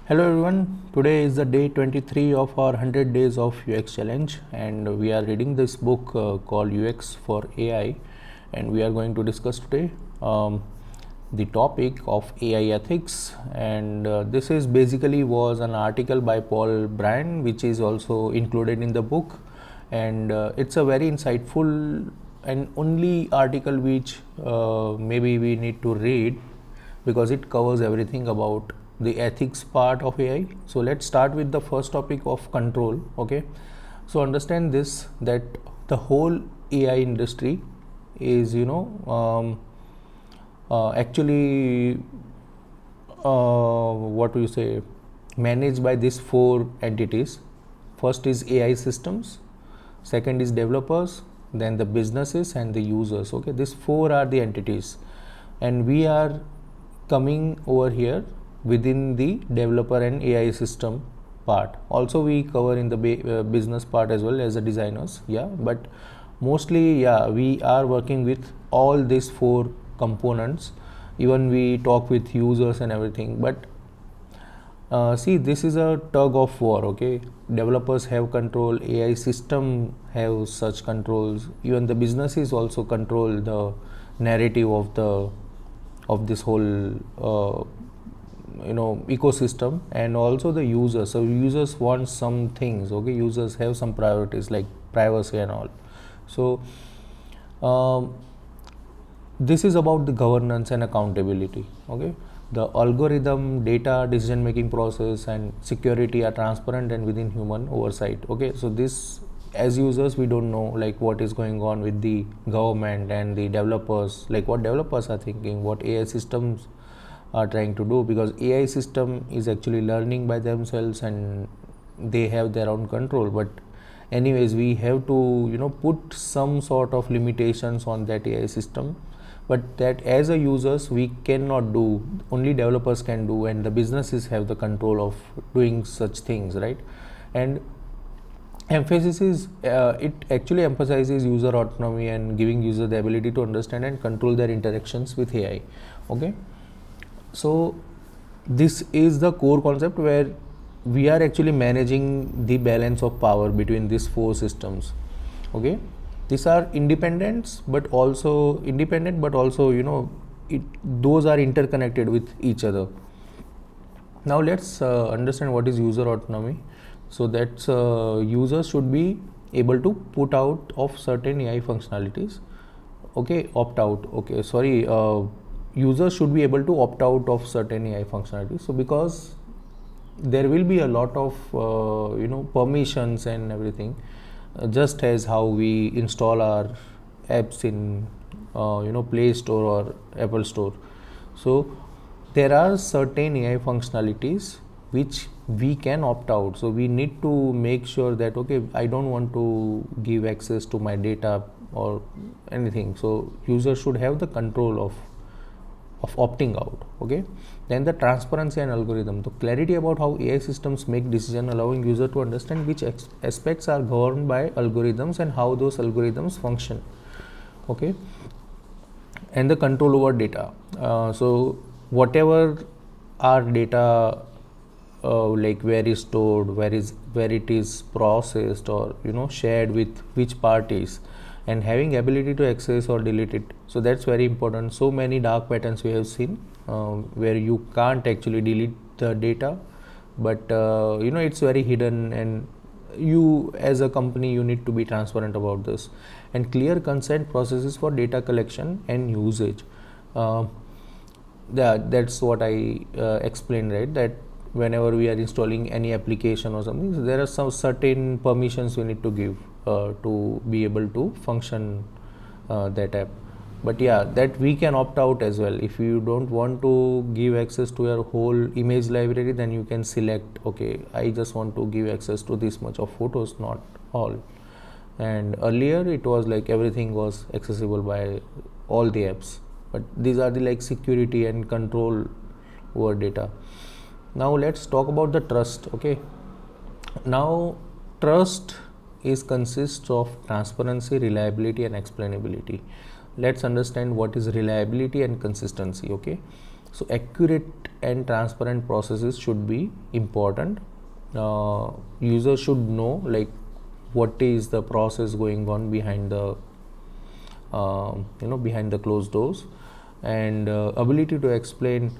Hello everyone, today is the day 23 of our 100 days of UX challenge and we are reading this book called UX for AI and we are going to discuss today the topic of AI ethics and this is basically was an article by Paul Bryan which is also included in the book and it's a very insightful and only article which maybe we need to read because it covers everything about the ethics part of AI. So let's start with the first topic of control. Okay, so understand this that the whole AI industry is actually what do you say managed by these four entities. First is AI systems, second is developers, then the businesses and the users. Okay, these four are the entities and we are coming over here within the developer and AI system part. Also we cover in the business part as well as the designers, yeah, but mostly yeah we are working with all these four components. Even we talk with users and everything, but see, this is a tug of war. Okay, developers have control, AI system have such controls, even the businesses also control the narrative of this whole ecosystem, and also the users. So users want some things. Okay, users have some priorities like privacy and all. So this is about the governance and accountability. Okay, the algorithm, data, decision making process and security are transparent and within human oversight. Okay, so this, as users, we don't know like what is going on with the government and the developers, like what developers are thinking, what AI systems are trying to do, because AI system is actually learning by themselves and they have their own control. But anyways, we have to put some sort of limitations on that AI system, but that as a users we cannot do, only developers can do, and the businesses have the control of doing such things, right? And emphasis is it actually emphasizes user autonomy and giving user the ability to understand and control their interactions with AI. Okay, so this is the core concept where we are actually managing the balance of power between these four systems. Okay, these are independent but also those are interconnected with each other. Now let's understand what is user autonomy. So that users should be able to put out of certain AI functionalities. Okay, opt out. Okay, sorry, users should be able to opt out of certain AI functionalities. So because there will be a lot of permissions and everything, just as how we install our apps in Play Store or Apple Store. So there are certain AI functionalities which we can opt out. So we need to make sure that okay, I don't want to give access to my data or anything. So users should have the control of opting out. Okay, then the transparency and algorithm, the clarity about how AI systems make decision, allowing user to understand which aspects are governed by algorithms and how those algorithms function. Okay, and the control over data. So whatever our data like where is stored, where it is processed or shared with which parties, and having ability to access or delete it. So that's very important. So many dark patterns we have seen where you can't actually delete the data, but it's very hidden, and you as a company you need to be transparent about this, and clear consent processes for data collection and usage. That's what I explained, right? That whenever we are installing any application or something, so there are some certain permissions we need to give to be able to function that app. But yeah, that we can opt out as well. If you don't want to give access to your whole image library, then you can select, okay, I just want to give access to this much of photos, not all. And earlier it was like everything was accessible by all the apps, but these are the like security and control over data. Now let's talk about the trust. Okay, now trust is consists of transparency, reliability and explainability. Let's understand what is reliability and consistency. Okay, So accurate and transparent processes should be important. Users should know like what is the process going on behind the behind the closed doors, and ability to explain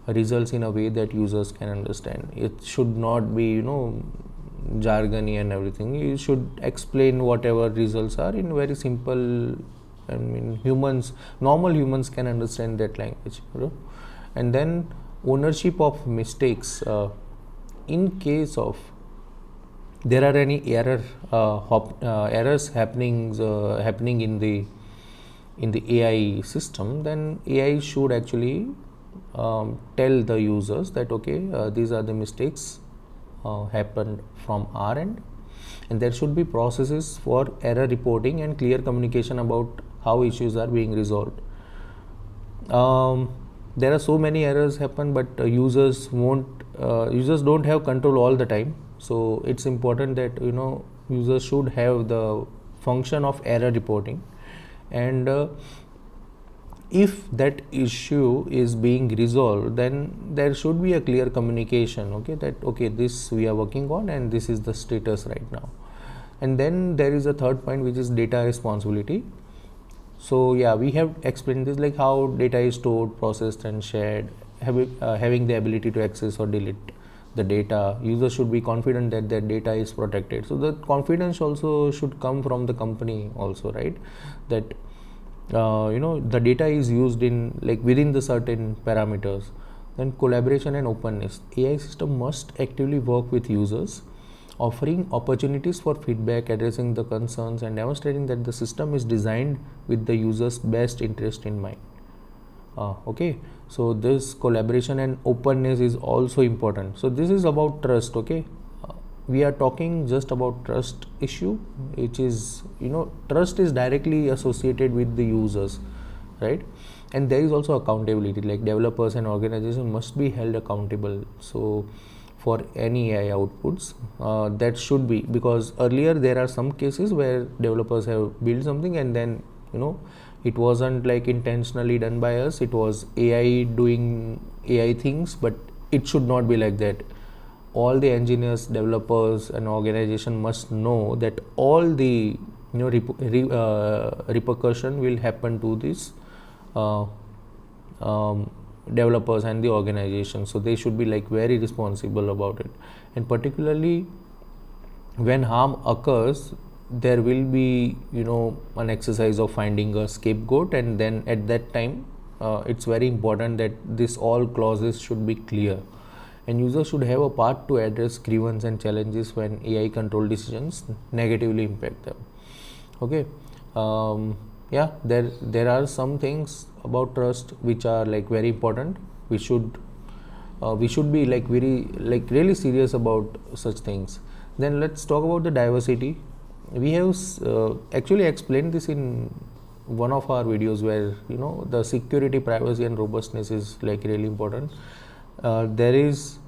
results in a way that users can understand. It should not be jargony and everything. You should explain whatever results are in very simple, I mean normal humans can understand that language, and then ownership of mistakes. In case of there are any errors happening in the AI system, then AI should actually tell the users that okay, these are the mistakes happened from our end, and there should be processes for error reporting and clear communication about how issues are being resolved. There are so many errors happen, but users don't have control all the time. So it's important that users should have the function of error reporting, and if that issue is being resolved, then there should be a clear communication, okay, that okay, this we are working on and this is the status right now. And then there is a third point, which is data responsibility. So yeah, we have explained this, like how data is stored, processed and shared. Having the ability to access or delete the data, users should be confident that their data is protected. So the confidence also should come from the company also, right, that the data is used in like within the certain parameters. Then collaboration and openness. AI system must actively work with users, offering opportunities for feedback, addressing the concerns, and demonstrating that the system is designed with the user's best interest in mind. Okay, so this collaboration and openness is also important. So this is about trust. Okay, we are talking just about trust issue, which is trust is directly associated with the users, right? And there is also accountability, like developers and organizations must be held accountable. So for any AI outputs, that should be, because earlier there are some cases where developers have built something and then it wasn't like intentionally done by us, it was AI doing AI things, but it should not be like that. All the engineers, developers and organization must know that all the repercussion will happen to this developers and the organization. So they should be like very responsible about it, and particularly when harm occurs, there will be an exercise of finding a scapegoat, and then at that time it's very important that this all clauses should be clear, and users should have a part to address grievance and challenges when AI control decisions negatively impact them. Okay, yeah, there are some things about trust which are like very important. We should be like very like really serious about such things. Then let's talk about the diversity. We have actually explained this in one of our videos, where the security, privacy and robustness is like really important. There is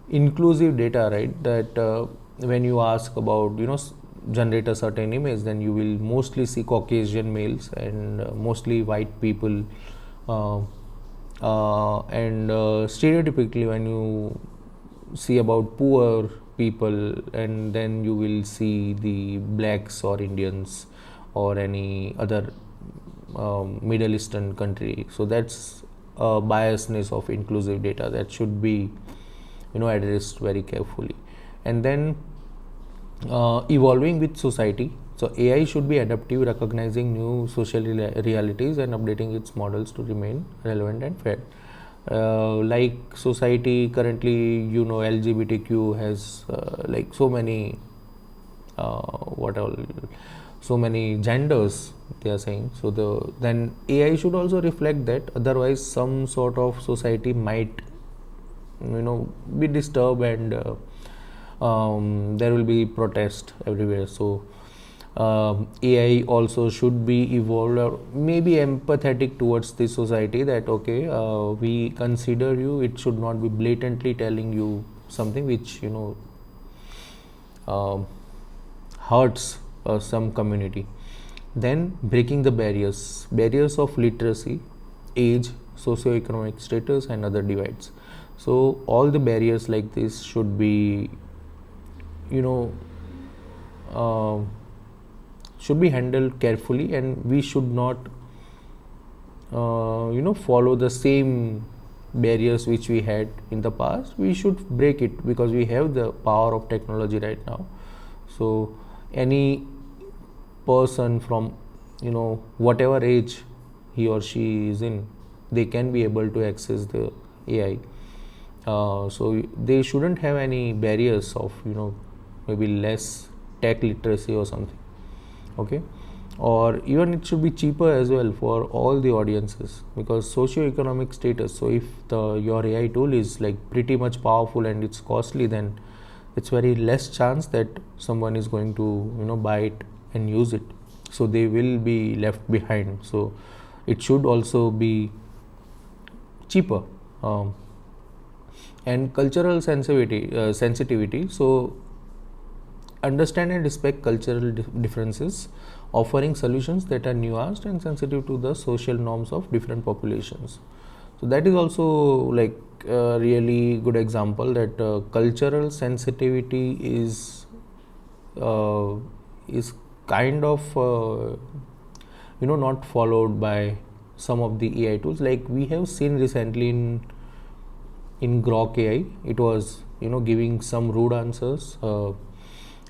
inclusive data, right, that when you ask about generate a certain image, then you will mostly see Caucasian males and mostly white people, and stereotypically when you see about poor people, and then you will see the blacks or Indians or any other Middle Eastern country. So that's a biasness of inclusive data that should be addressed very carefully. And then evolving with society. So AI should be adaptive, recognizing new social realities and updating its models to remain relevant and fair. Like society currently, LGBTQ has like so many so many genders they are saying. So then AI should also reflect that, otherwise some sort of society might be disturbed, and there will be protest everywhere. So AI also should be evolved, or maybe empathetic towards the society, that okay, we consider you. It should not be blatantly telling you something which hurts some community. Then breaking the barriers of literacy, age, socioeconomic status and other divides. So all the barriers like this should be, you know, uh, should be handled carefully, and we should not follow the same barriers which we had in the past. We should break it because we have the power of technology right now. So any person from whatever age he or she is in, they can be able to access the AI. So they shouldn't have any barriers of maybe less tech literacy or something. Okay, or even it should be cheaper as well for all the audiences, because socio-economic status. So if your AI tool is like pretty much powerful and it's costly, then it's very less chance that someone is going to buy it and use it. So they will be left behind. So it should also be cheaper. And cultural sensitivity. So understand and respect cultural differences, offering solutions that are nuanced and sensitive to the social norms of different populations. So that is also like a really good example that cultural sensitivity is kind of not followed by some of the AI tools. Like we have seen recently in Grok AI, it was giving some rude answers.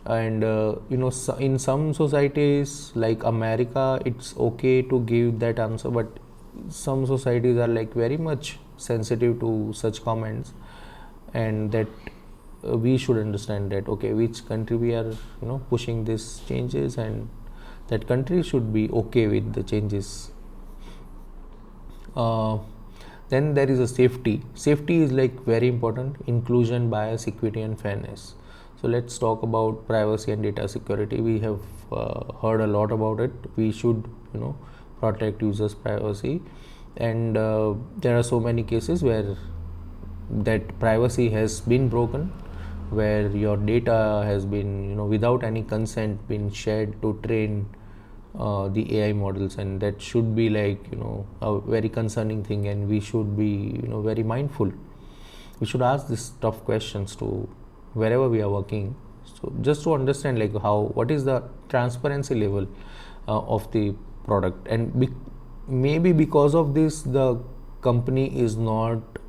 And in some societies like America, it's okay to give that answer, but some societies are like very much sensitive to such comments, and that we should understand that okay, which country we are pushing these changes, and that country should be okay with the changes. Then there is a safety is like very important: inclusion, bias, equity and fairness. So let's talk about privacy and data security. We have heard a lot about it. We should protect users' privacy, and there are so many cases where that privacy has been broken, where your data has been without any consent been shared to train the AI models, and that should be like a very concerning thing, and we should be very mindful. We should ask these tough questions to wherever we are working, so just to understand like what is the transparency level of the product, and maybe because of this the company is not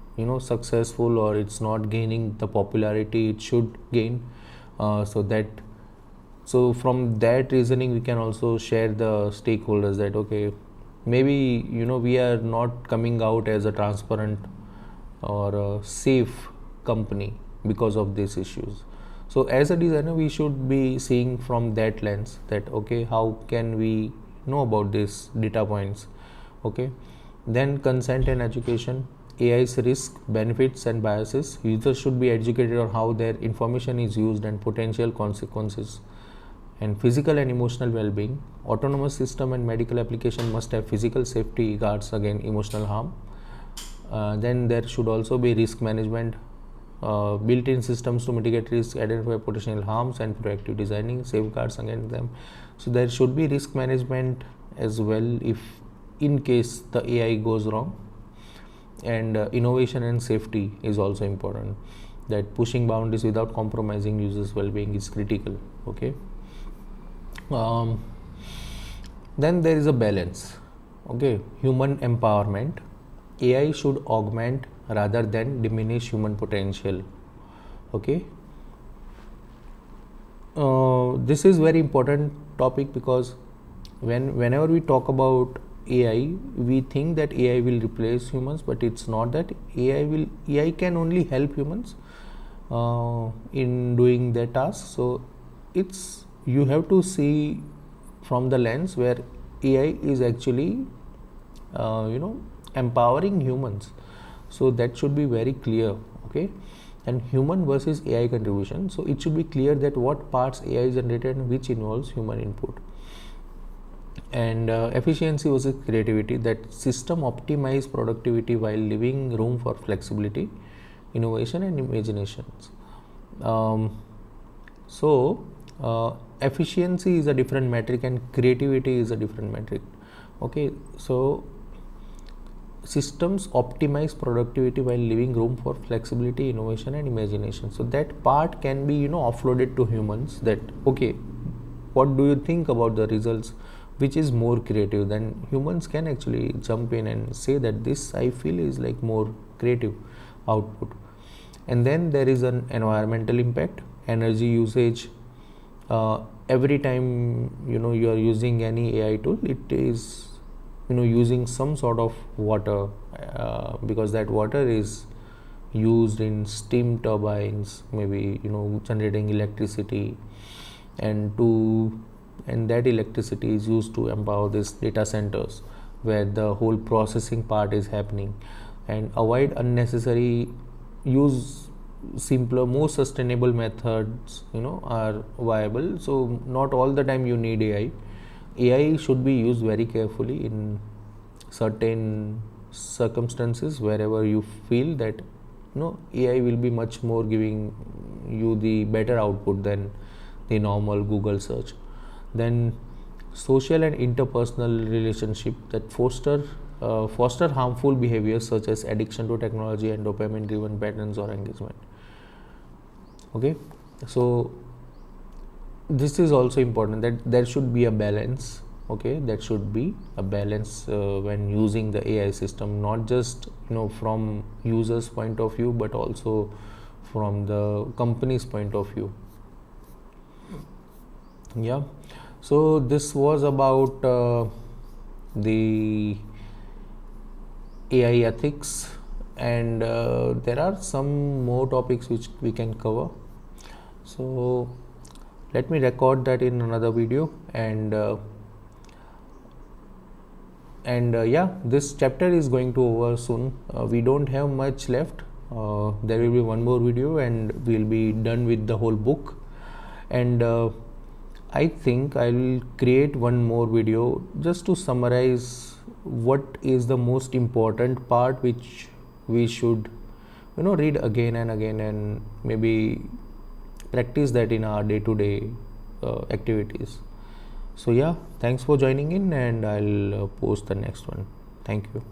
successful, or it's not gaining the popularity it should gain. So from that reasoning we can also share the stakeholders that okay, maybe we are not coming out as a transparent or a safe company because of these issues. So as a designer we should be seeing from that lens that okay, how can we know about these data points. Okay, then consent and education. AI's risk, benefits and biases. Users should be educated on how their information is used and potential consequences. And physical and emotional well-being. Autonomous system and medical application must have physical safety guards against emotional harm. Then there should also be risk management, built-in systems to mitigate risk, identify potential harms and proactive designing safeguards against them. So there should be risk management as well if in case the AI goes wrong. And innovation and safety is also important, that pushing boundaries without compromising users' well-being is critical. Okay, then there is a balance. Okay, human empowerment. AI should augment rather than diminish human potential. Okay, this is very important topic, because whenever we talk about AI, we think that AI will replace humans, but it's not that. AI can only help humans in doing their tasks. So it's, you have to see from the lens where AI is actually empowering humans. So that should be very clear. Okay, and human versus AI contribution. So it should be clear that what parts AI is generated and which involves human input. And efficiency versus creativity, that system optimize productivity while leaving room for flexibility, innovation and imaginations. Efficiency is a different metric and creativity is a different metric. Okay, so systems optimize productivity while leaving room for flexibility, innovation, and imagination. So that part can be offloaded to humans, that okay, what do you think about the results, which is more creative. Then humans can actually jump in and say that this I feel is like more creative output. And then there is an environmental impact, energy usage. Every time you are using any AI tool, it is using some sort of water, because that water is used in steam turbines, maybe generating electricity, and that electricity is used to empower these data centers where the whole processing part is happening. And avoid unnecessary use, simpler, more sustainable methods are viable. So not all the time you need AI should be used very carefully in certain circumstances, wherever you feel that AI will be much more giving you the better output than the normal Google search. Then social and interpersonal relationship that foster harmful behaviors such as addiction to technology and dopamine driven patterns or engagement. Okay, so this is also important, that there should be a balance. Okay, that should be a balance when using the AI system, not just from users point of view, but also from the company's point of view. Yeah, so this was about the AI ethics, and there are some more topics which we can cover. So let me record that in another video. And yeah, this chapter is going to over soon. We don't have much left. There will be one more video and we'll be done with the whole book. And I think I will create one more video just to summarize what is the most important part, which we should read again and again, and maybe practice that in our day-to-day activities. So yeah, thanks for joining in, and I'll post the next one. Thank you.